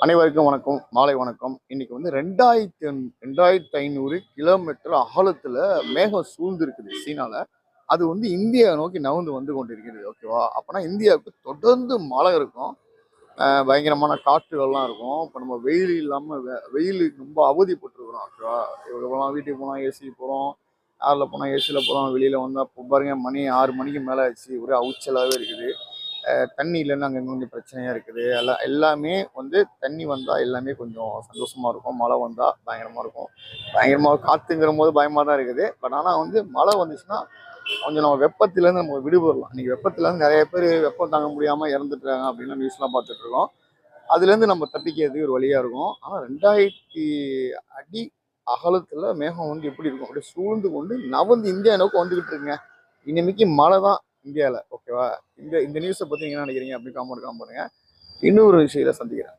அனைவருக்கும் வணக்கம், மாலை வணக்கம். இன்னைக்கு வந்து 2500 கிலோமீட்டர் அகலத்துல மேகம் சூழ்ந்து இருக்குது சீனால. அது வந்து இந்தியா நோக்கி நகர்ந்து வந்து கொண்டிருக்கிறது. ஓகேவா? அப்பனா இந்தியாவுக்கு தொடர்ந்து மழை இருக்கும். பயங்கரமான காற்றுகள்லாம் இருக்கும். இப்போ நம்ம வெயில் இல்லாம வெயிலுக்கு ரொம்ப அவதிப்பட்டுருக்குறோம். ஓகேவா? இவ்வளோலாம் வீட்டுக்கு போனால் ஏசி போகிறோம், காரில் போனால் ஏசியில் போகிறோம், வெளியில் வந்தால் இப்போ பாருங்க மணி 6 மணிக்கு மேலே ஆச்சு. ஒரே அவுச்சலாகவே இருக்குது. தண்ணி இல்லைன்னு அங்கே கொஞ்சம் பிரச்சனையாக இருக்குது. எல்லாமே வந்து தண்ணி வந்தால் எல்லாமே கொஞ்சம் சந்தோஷமாக இருக்கும். மழை வந்தால் பயங்கரமாக இருக்கும். பயங்கரமாக காற்றுங்கிற போது பயமாக தான் இருக்குது. பட் ஆனால் வந்து மழை வந்துச்சுன்னா கொஞ்சம் நம்ம வெப்பத்திலேருந்து நம்ம விடுபடலாம். இன்றைக்கி வெப்பத்திலேருந்து நிறைய பேர் வெப்பம் தாங்க முடியாமல் இறந்துட்டுருக்காங்க அப்படின்னு நியூஸ்லாம் பார்த்துட்ருக்கோம். அதுலேருந்து நம்ம தப்பிக்கிறதுக்கு ஒரு வழியாக இருக்கும். ஆனால் 2000 அடி அகலத்தில் மேகம் வந்து எப்படி இருக்கும், அப்படியே சூழ்ந்து கொண்டு நவந்து இந்தியா நோக்கி வந்துக்கிட்டு இருக்குங்க. இனிமேக்கு மழை தான் இந்தியாவில். ஓகேவா? இந்த நியூஸை பற்றி நீங்கள் என்ன நினைக்கிறீங்க அப்படின்னு காமெண்ட் பண்ணுங்க. இன்னொரு விஷயத்தை சந்திக்கிறேன்.